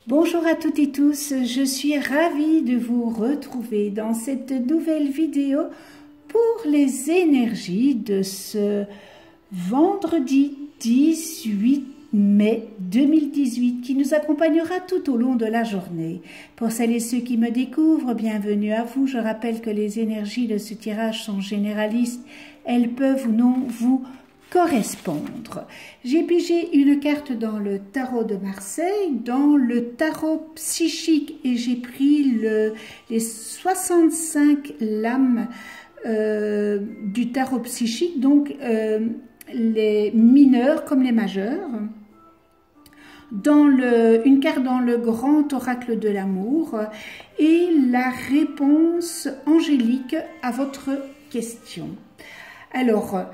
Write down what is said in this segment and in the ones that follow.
Bonjour à toutes et tous, je suis ravie de vous retrouver dans cette nouvelle vidéo pour les énergies de ce vendredi 18 mai 2018 qui nous accompagnera tout au long de la journée. Pour celles et ceux qui me découvrent, bienvenue à vous. Je rappelle que les énergies de ce tirage sont généralistes, elles peuvent ou non vous correspondre. J'ai pigé une carte dans le tarot de Marseille, dans le tarot psychique, et j'ai pris les 65 lames du tarot psychique, donc les mineurs comme les majeurs. Une carte dans le grand oracle de l'amour et la réponse angélique à votre question. Alors,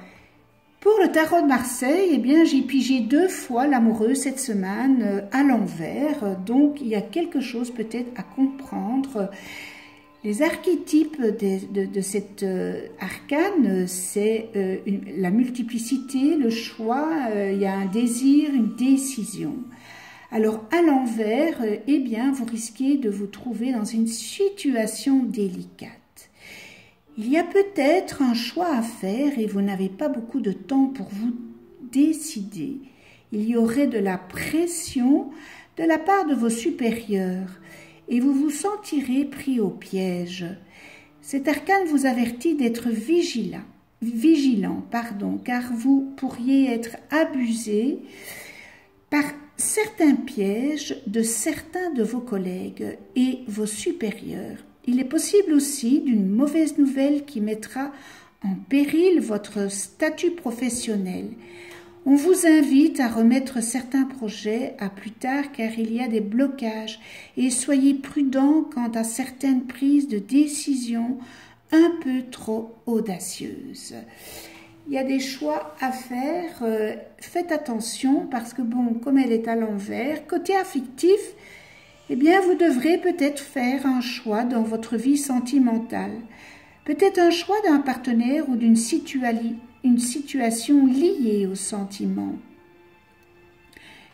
pour le tarot de Marseille, eh bien, j'ai pigé 2 fois l'amoureux cette semaine à l'envers. Donc, il y a quelque chose peut-être à comprendre. Les archétypes de cet arcane, c'est la multiplicité, le choix, il y a un désir, une décision. Alors, à l'envers, eh bien, vous risquez de vous trouver dans une situation délicate. Il y a peut-être un choix à faire et vous n'avez pas beaucoup de temps pour vous décider. Il y aurait de la pression de la part de vos supérieurs et vous vous sentirez pris au piège. Cet arcane vous avertit d'être vigilant, car vous pourriez être abusé par certains pièges de certains de vos collègues et vos supérieurs. Il est possible aussi d'une mauvaise nouvelle qui mettra en péril votre statut professionnel. On vous invite à remettre certains projets à plus tard car il y a des blocages et soyez prudent quant à certaines prises de décision un peu trop audacieuses. Il y a des choix à faire, faites attention parce que bon, comme elle est à l'envers, côté affectif, eh bien, vous devrez peut-être faire un choix dans votre vie sentimentale. Peut-être un choix d'un partenaire ou d'une situation liée aux sentiments.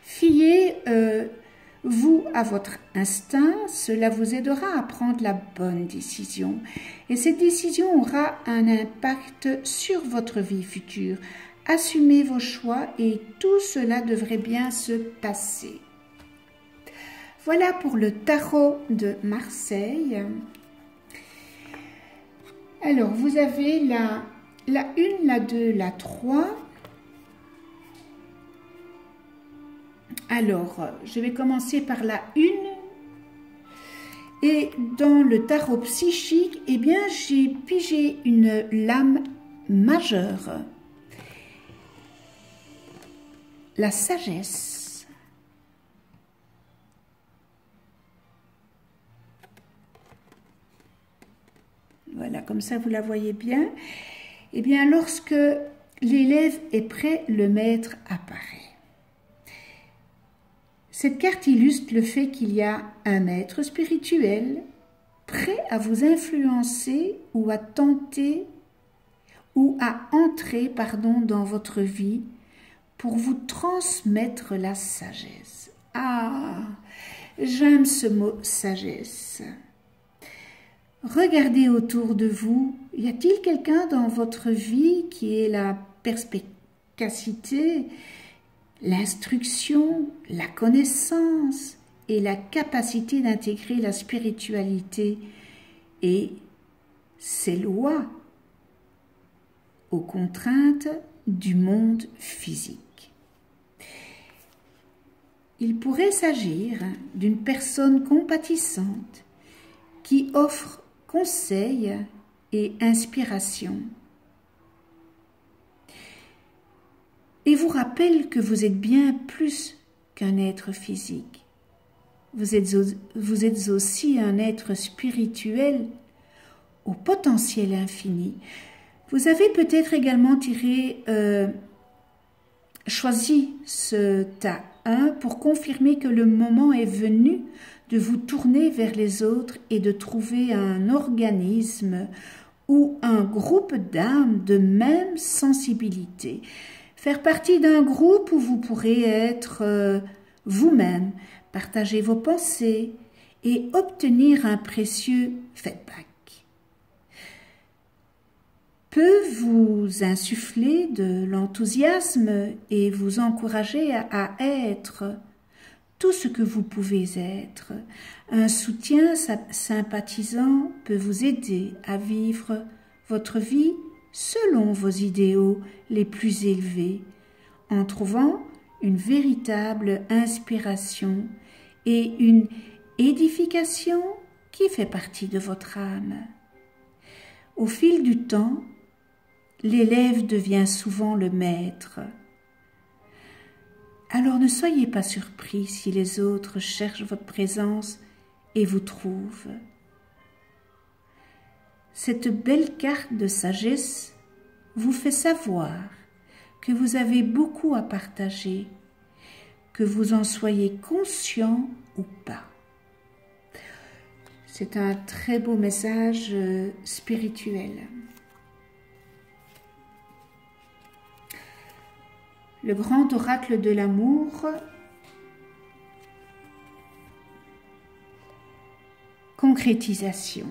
Fiez-vous à votre instinct, cela vous aidera à prendre la bonne décision. Et cette décision aura un impact sur votre vie future. Assumez vos choix et tout cela devrait bien se passer. Voilà pour le tarot de Marseille. Alors, vous avez la 1, la 2, la 3. Alors, je vais commencer par la 1. Et dans le tarot psychique, eh bien, j'ai pigé une lame majeure. La sagesse. Voilà, comme ça vous la voyez bien. Eh bien, lorsque l'élève est prêt, le maître apparaît. Cette carte illustre le fait qu'il y a un maître spirituel prêt à vous influencer ou à tenter ou à entrer, dans votre vie pour vous transmettre la sagesse. Ah, j'aime ce mot sagesse. Regardez autour de vous, y a-t-il quelqu'un dans votre vie qui ait la perspicacité, l'instruction, la connaissance et la capacité d'intégrer la spiritualité et ses lois aux contraintes du monde physique? Il pourrait s'agir d'une personne compatissante qui offre conseils et inspiration et vous rappelle que vous êtes bien plus qu'un être physique. Vous êtes aussi un être spirituel au potentiel infini. Vous avez peut-être également choisi ce tas 1 pour confirmer que le moment est venu de vous tourner vers les autres et de trouver un organisme ou un groupe d'âmes de même sensibilité. Faire partie d'un groupe où vous pourrez être vous-même, partager vos pensées et obtenir un précieux feedback. Peut vous insuffler de l'enthousiasme et vous encourager à être tout ce que vous pouvez être. Un soutien sympathisant peut vous aider à vivre votre vie selon vos idéaux les plus élevés, en trouvant une véritable inspiration et une édification qui fait partie de votre âme. Au fil du temps, l'élève devient souvent le maître. Alors ne soyez pas surpris si les autres cherchent votre présence et vous trouvent. Cette belle carte de sagesse vous fait savoir que vous avez beaucoup à partager, que vous en soyez conscient ou pas. C'est un très beau message spirituel. Le grand oracle de l'amour concrétisation.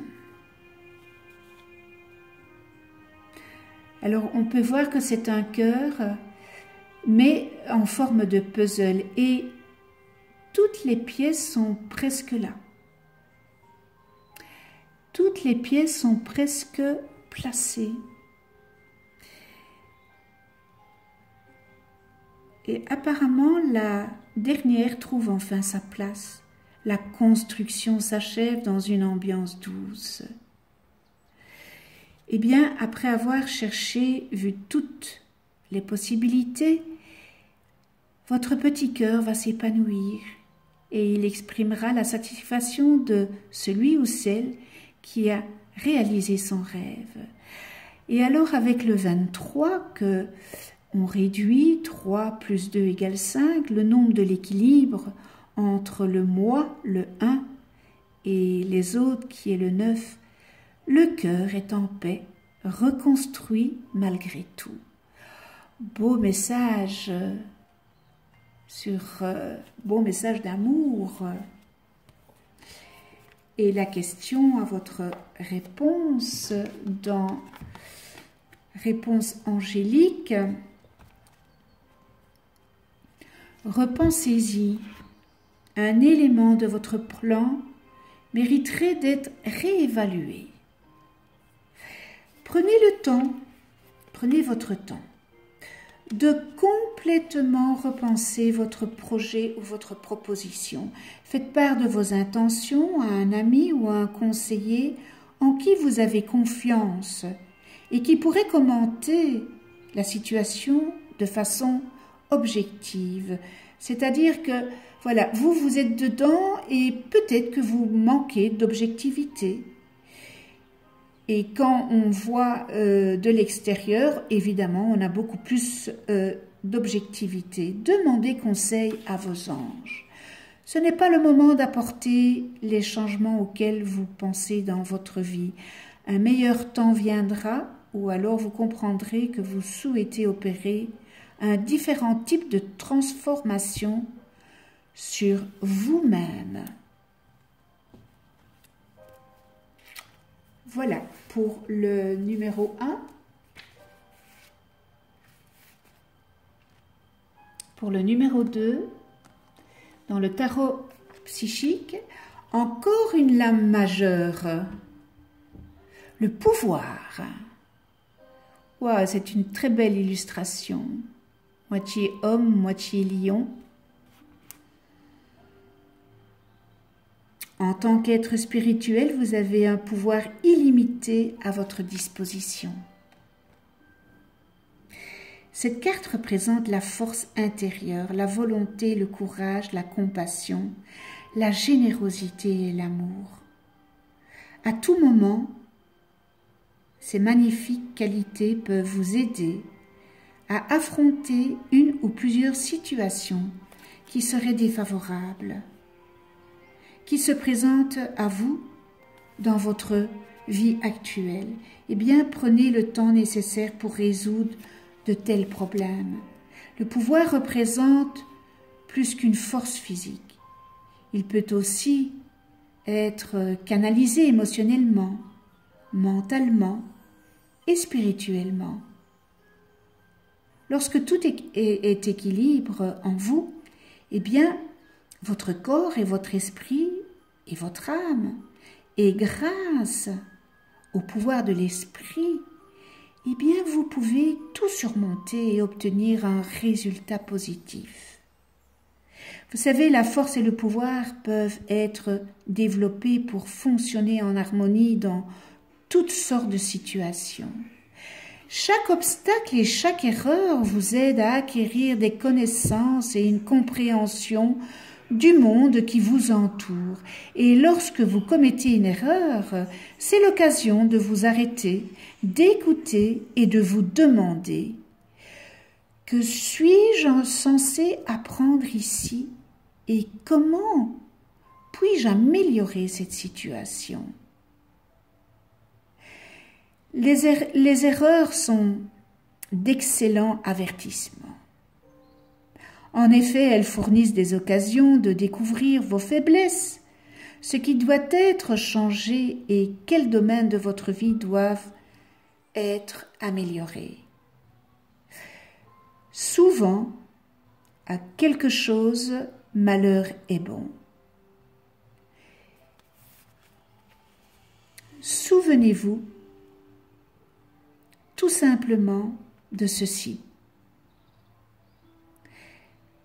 Alors on peut voir que c'est un cœur, mais en forme de puzzle, et toutes les pièces sont presque là. Toutes les pièces sont presque placées. Et apparemment, la dernière trouve enfin sa place. La construction s'achève dans une ambiance douce. Eh bien, après avoir cherché, vu toutes les possibilités, votre petit cœur va s'épanouir et il exprimera la satisfaction de celui ou celle qui a réalisé son rêve. Et alors, avec le 23, que on réduit 3 plus 2 égale 5, le nombre de l'équilibre entre le moi, le 1, et les autres qui est le 9, le cœur est en paix, reconstruit malgré tout. Beau message beau message d'amour. Et la question à votre réponse dans Réponse angélique. Repensez-y, un élément de votre plan mériterait d'être réévalué. Prenez votre temps de complètement repenser votre projet ou votre proposition. Faites part de vos intentions à un ami ou à un conseiller en qui vous avez confiance et qui pourrait commenter la situation de façon objective. C'est-à-dire que, voilà, vous êtes dedans et peut-être que vous manquez d'objectivité. Et quand on voit de l'extérieur, évidemment, on a beaucoup plus d'objectivité. Demandez conseil à vos anges. Ce n'est pas le moment d'apporter les changements auxquels vous pensez dans votre vie. Un meilleur temps viendra, ou alors vous comprendrez que vous souhaitez opérer un différent type de transformation sur vous-même. Voilà pour le numéro 1. Pour le numéro 2, dans le tarot psychique, encore une lame majeure, le pouvoir. Wow, c'est une très belle illustration. Moitié homme, moitié lion. En tant qu'être spirituel, vous avez un pouvoir illimité à votre disposition. Cette carte représente la force intérieure, la volonté, le courage, la compassion, la générosité et l'amour. À tout moment, ces magnifiques qualités peuvent vous aider à affronter une ou plusieurs situations qui seraient défavorables, qui se présentent à vous dans votre vie actuelle. Eh bien, prenez le temps nécessaire pour résoudre de tels problèmes. Le pouvoir représente plus qu'une force physique. Il peut aussi être canalisé émotionnellement, mentalement et spirituellement. Lorsque tout est équilibre en vous, eh bien, votre corps et votre esprit et votre âme, et grâce au pouvoir de l'esprit, eh bien, vous pouvez tout surmonter et obtenir un résultat positif. Vous savez, la force et le pouvoir peuvent être développés pour fonctionner en harmonie dans toutes sortes de situations. Chaque obstacle et chaque erreur vous aide à acquérir des connaissances et une compréhension du monde qui vous entoure. Et lorsque vous commettez une erreur, c'est l'occasion de vous arrêter, d'écouter et de vous demander « Que suis-je censé apprendre ici et comment puis-je améliorer cette situation ?» Les erreurs sont d'excellents avertissements. En effet, elles fournissent des occasions de découvrir vos faiblesses, ce qui doit être changé et quels domaines de votre vie doivent être améliorés. Souvent, à quelque chose, malheur est bon. Souvenez-vous tout simplement de ceci.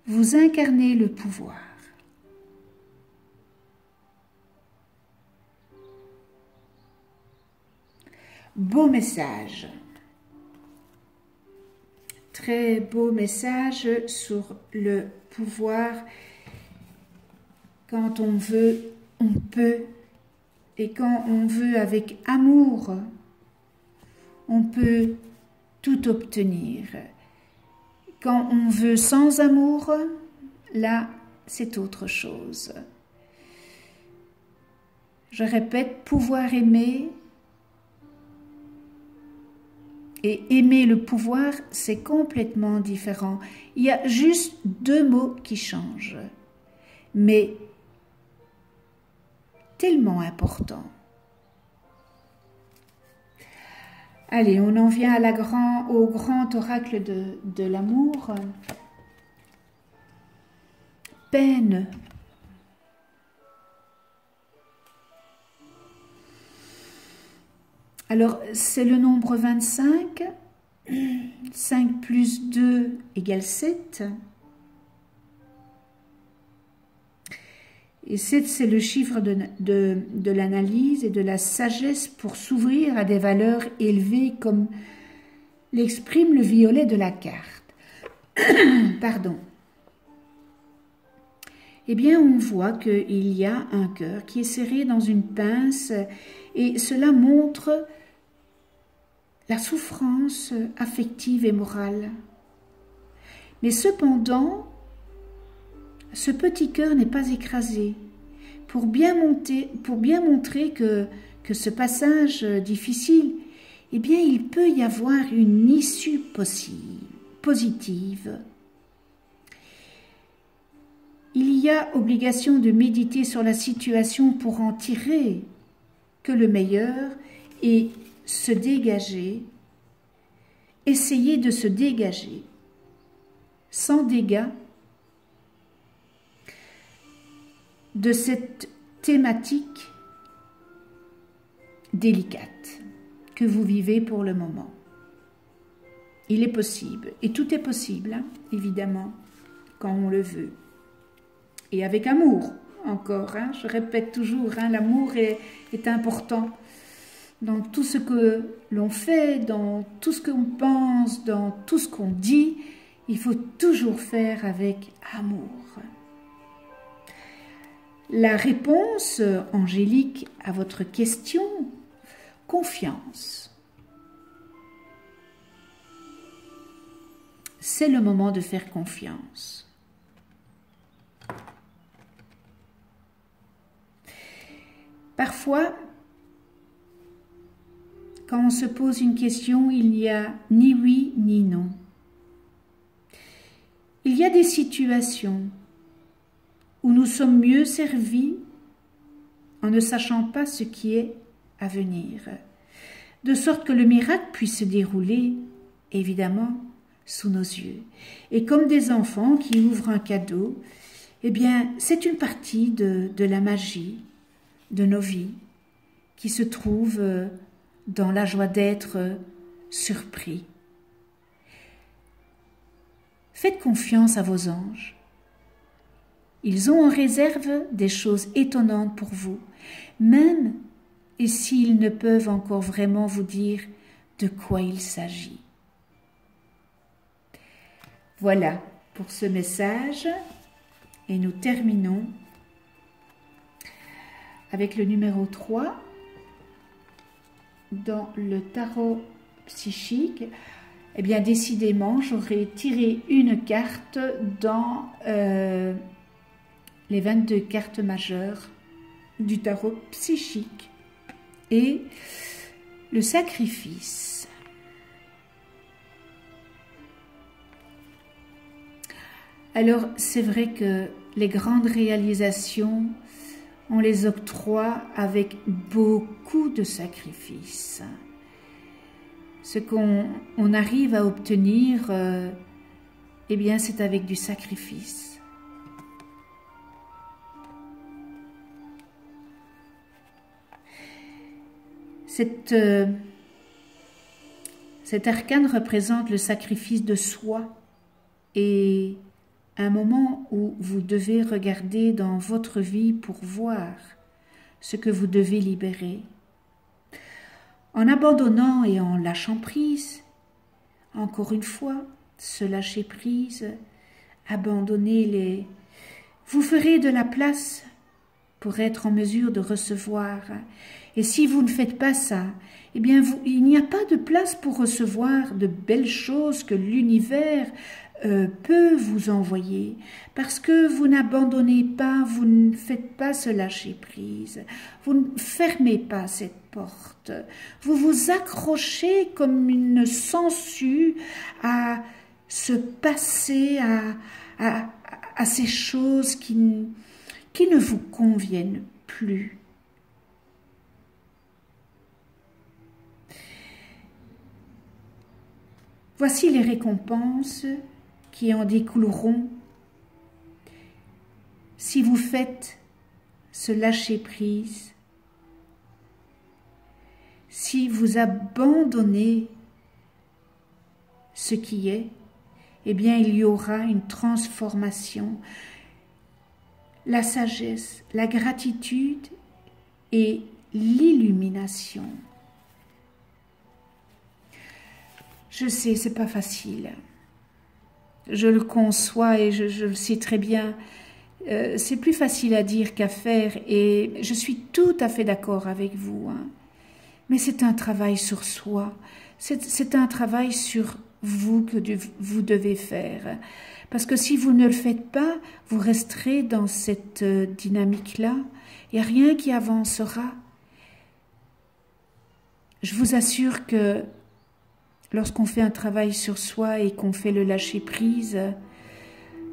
Vous incarnez le pouvoir. Beau message. Très beau message sur le pouvoir. Quand on veut, on peut. Et quand on veut avec amour, on peut tout obtenir. Quand on veut sans amour, là, c'est autre chose. Je répète, pouvoir aimer et aimer le pouvoir, c'est complètement différent. Il y a juste deux mots qui changent, mais tellement importants. Allez, on en vient au grand oracle de l'amour. Peine. Alors, c'est le nombre 25. 5 plus 2 égale 7. Et 7, c'est le chiffre de l'analyse et de la sagesse pour s'ouvrir à des valeurs élevées comme l'exprime le violet de la carte. Pardon. Eh bien, on voit qu'il y a un cœur qui est serré dans une pince et cela montre la souffrance affective et morale. Mais cependant, ce petit cœur n'est pas écrasé. Pour bien montrer que ce passage difficile, eh bien, il peut y avoir une issue positive. Il y a obligation de méditer sur la situation pour en tirer que le meilleur et se dégager, essayer de se dégager sans dégâts de cette thématique délicate que vous vivez pour le moment. Il est possible, et tout est possible, hein, évidemment, quand on le veut. Et avec amour, encore, hein, je répète toujours, hein, l'amour est important dans tout ce que l'on fait, dans tout ce qu'on pense, dans tout ce qu'on dit. Il faut toujours faire avec amour. La réponse angélique à votre question, confiance. C'est le moment de faire confiance. Parfois, quand on se pose une question, il n'y a ni oui ni non. Il y a des situations où nous sommes mieux servis en ne sachant pas ce qui est à venir, de sorte que le miracle puisse se dérouler, évidemment, sous nos yeux. Et comme des enfants qui ouvrent un cadeau, eh bien, c'est une partie de la magie de nos vies qui se trouve dans la joie d'être surpris. Faites confiance à vos anges. Ils ont en réserve des choses étonnantes pour vous, même et s'ils ne peuvent encore vraiment vous dire de quoi il s'agit. Voilà pour ce message et nous terminons avec le numéro 3 dans le tarot psychique. Eh bien, décidément, j'aurais tiré une carte dans les 22 cartes majeures du tarot psychique et le sacrifice. Alors, c'est vrai que les grandes réalisations, on les octroie avec beaucoup de sacrifices. Ce qu'on arrive à obtenir, eh bien, c'est avec du sacrifice. Cet arcane représente le sacrifice de soi et un moment où vous devez regarder dans votre vie pour voir ce que vous devez libérer. En abandonnant et en lâchant prise, encore une fois, se lâcher prise, abandonner les... Vous ferez de la place pour être en mesure de recevoir. Et si vous ne faites pas ça, eh bien, il n'y a pas de place pour recevoir de belles choses que l'univers peut vous envoyer, parce que vous n'abandonnez pas, vous ne faites pas ce lâcher prise, vous ne fermez pas cette porte, vous vous accrochez comme une sangsue à se passer à ces choses qui ne vous conviennent plus. Voici les récompenses qui en découleront si vous faites ce lâcher-prise, si vous abandonnez ce qui est, eh bien il y aura une transformation, la sagesse, la gratitude et l'illumination. Je sais, c'est pas facile. Je le conçois et je le sais très bien. C'est plus facile à dire qu'à faire et je suis tout à fait d'accord avec vous. Hein. Mais c'est un travail sur soi. C'est un travail sur vous que vous devez faire. Parce que si vous ne le faites pas, vous resterez dans cette dynamique-là. Il n'y a rien qui avancera. Je vous assure que lorsqu'on fait un travail sur soi et qu'on fait le lâcher-prise,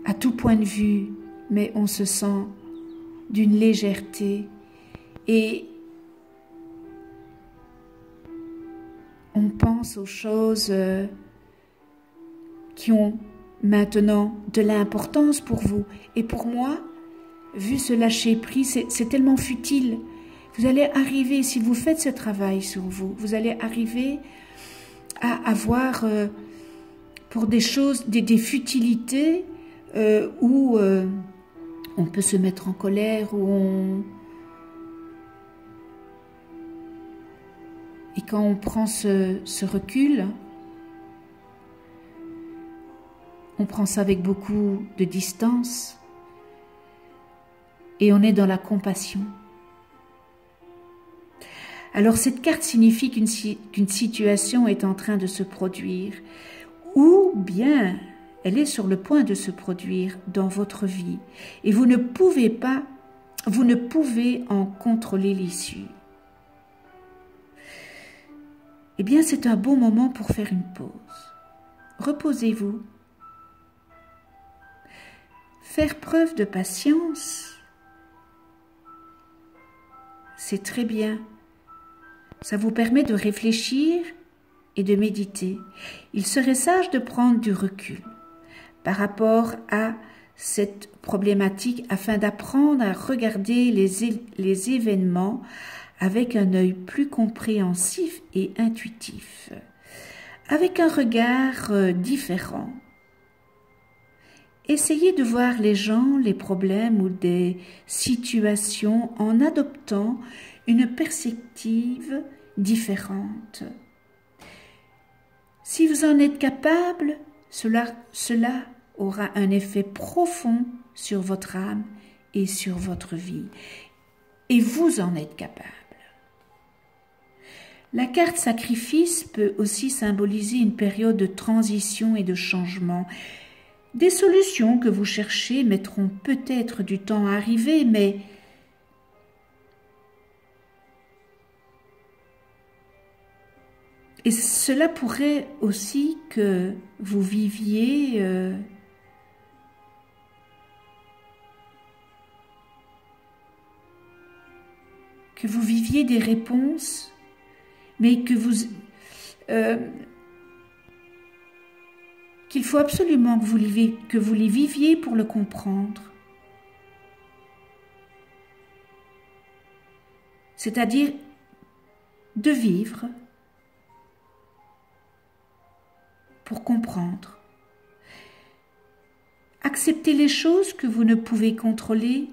à tout point de vue, mais on se sent d'une légèreté et on pense aux choses qui ont maintenant de l'importance pour vous. Et pour moi, vu ce lâcher-prise, c'est tellement futile. Vous allez arriver, si vous faites ce travail sur vous, vous allez arriver à avoir pour des choses, des futilités où on peut se mettre en colère, et quand on prend ce recul, on prend ça avec beaucoup de distance et on est dans la compassion. Alors cette carte signifie qu'une situation est en train de se produire ou bien elle est sur le point de se produire dans votre vie et vous ne pouvez en contrôler l'issue. Eh bien, c'est un bon moment pour faire une pause. Reposez-vous. Faire preuve de patience, c'est très bien. Ça vous permet de réfléchir et de méditer. Il serait sage de prendre du recul par rapport à cette problématique afin d'apprendre à regarder les événements avec un œil plus compréhensif et intuitif, avec un regard différent. Essayez de voir les gens, les problèmes ou des situations en adoptant une perspective différente. Si vous en êtes capable, cela aura un effet profond sur votre âme et sur votre vie. Et vous en êtes capable. La carte sacrifice peut aussi symboliser une période de transition et de changement. Des solutions que vous cherchez mettront peut-être du temps à arriver, mais et cela pourrait aussi que vous viviez des réponses, mais qu'il faut absolument que vous les viviez pour le comprendre. C'est-à-dire de vivre pour comprendre. Acceptez les choses que vous ne pouvez contrôler.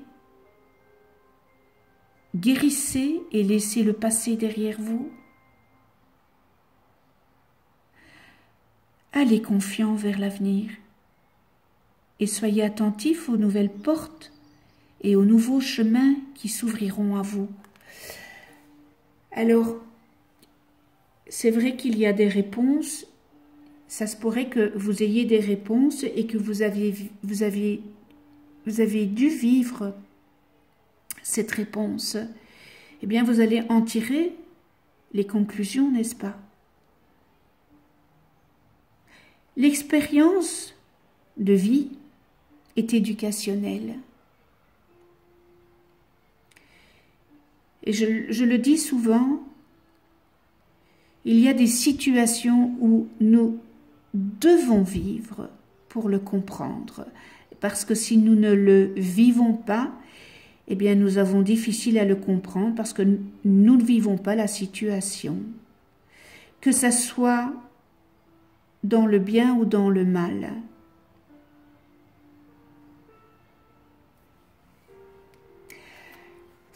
Guérissez et laissez le passé derrière vous. Allez confiant vers l'avenir et soyez attentifs aux nouvelles portes et aux nouveaux chemins qui s'ouvriront à vous. Alors, c'est vrai qu'il y a des réponses, ça se pourrait que vous ayez des réponses et que vous avez dû vivre cette réponse. Eh bien, vous allez en tirer les conclusions, n'est-ce pas? L'expérience de vie est éducationnelle. Et je le dis souvent, il y a des situations où nous devons vivre pour le comprendre. Parce que si nous ne le vivons pas, eh bien nous avons difficile à le comprendre parce que nous ne vivons pas la situation. Que ça soit dans le bien ou dans le mal.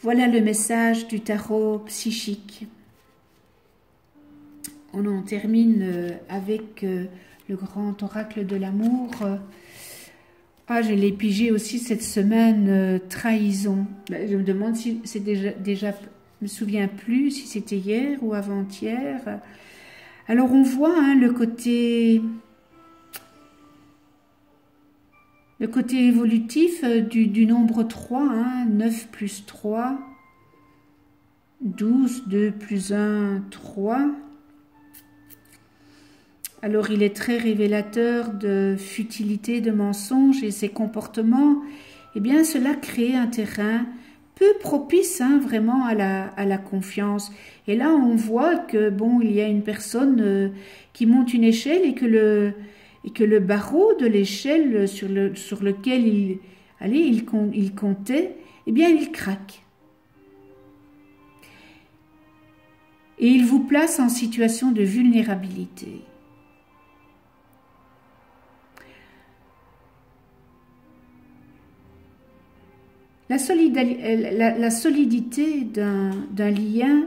Voilà le message du tarot psychique. On en termine avec le grand oracle de l'amour. Je l'ai pigé aussi cette semaine, trahison. Je me demande si c'est déjà, je me souviens plus si c'était hier ou avant-hier. Alors on voit le côté évolutif du nombre 3, 9 plus 3, 12, 2 plus 1, 3. Alors il est très révélateur de futilité, de mensonges et ses comportements. Eh bien cela crée un terrain peu propice vraiment à la confiance. Et là on voit que il y a une personne qui monte une échelle et que le barreau de l'échelle sur lequel il comptait, eh bien il craque. Et il vous place en situation de vulnérabilité. La solidité d'un lien,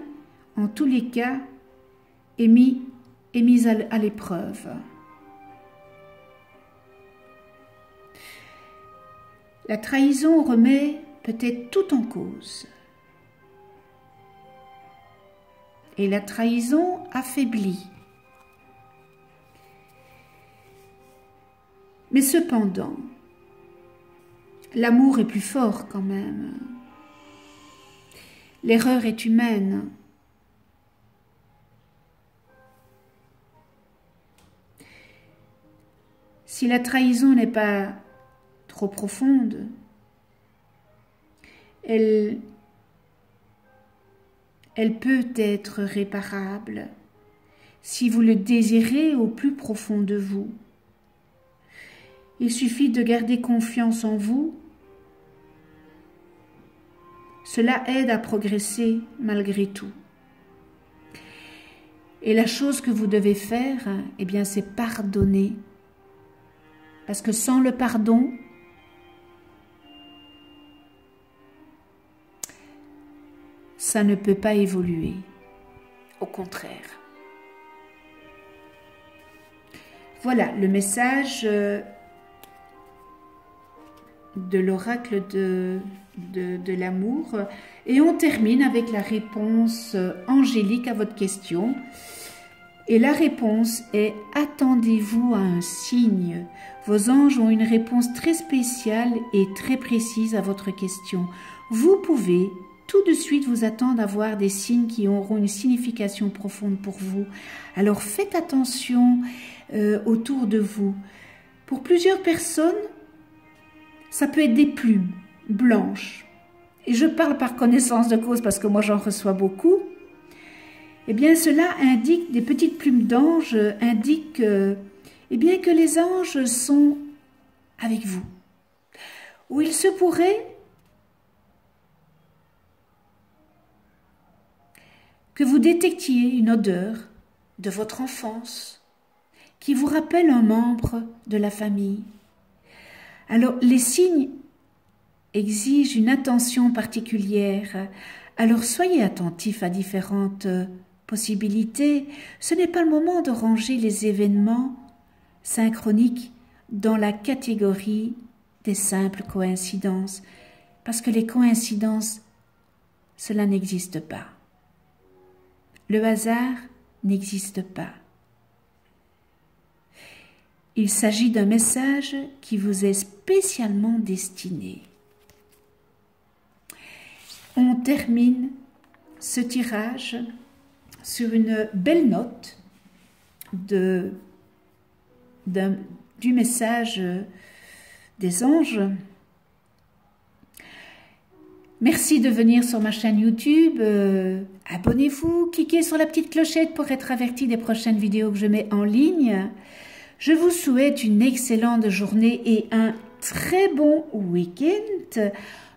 en tous les cas, est mise à l'épreuve. La trahison remet peut-être tout en cause. Et la trahison affaiblit. Mais cependant, l'amour est plus fort quand même. L'erreur est humaine. Si la trahison n'est pas trop profonde. Elle peut être réparable si vous le désirez au plus profond de vous. Il suffit de garder confiance en vous. Cela aide à progresser malgré tout. Et la chose que vous devez faire, eh bien, c'est pardonner. Parce que sans le pardon, ça ne peut pas évoluer. Au contraire. Voilà le message de l'oracle de l'amour. Et on termine avec la réponse angélique à votre question. Et la réponse est « Attendez-vous à un signe ». Vos anges ont une réponse très spéciale et très précise à votre question. Vous pouvez tout de suite vous attendre à voir des signes qui auront une signification profonde pour vous. Alors faites attention autour de vous. Pour plusieurs personnes, ça peut être des plumes blanches. Et je parle par connaissance de cause parce que moi j'en reçois beaucoup. Eh bien cela indique, des petites plumes d'anges indiquent eh bien, que les anges sont avec vous. Ou il se pourrait que vous détectiez une odeur de votre enfance qui vous rappelle un membre de la famille. Alors, les signes exigent une attention particulière. Alors, soyez attentifs à différentes possibilités. Ce n'est pas le moment de ranger les événements synchroniques dans la catégorie des simples coïncidences, parce que les coïncidences, cela n'existe pas. Le hasard n'existe pas. Il s'agit d'un message qui vous est spécialement destiné. On termine ce tirage sur une belle note du message des anges. Merci de venir sur ma chaîne YouTube. Abonnez-vous, cliquez sur la petite clochette pour être averti des prochaines vidéos que je mets en ligne. Je vous souhaite une excellente journée et un très bon week-end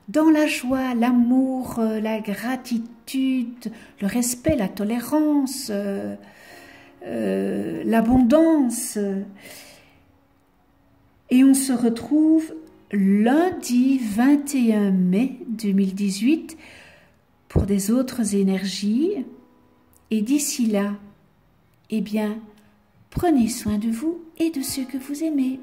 dans la joie, l'amour, la gratitude, le respect, la tolérance, l'abondance. Et on se retrouve lundi 21 mai 2018 pour des autres énergies. Et d'ici là, eh bien, prenez soin de vous et de ceux que vous aimez.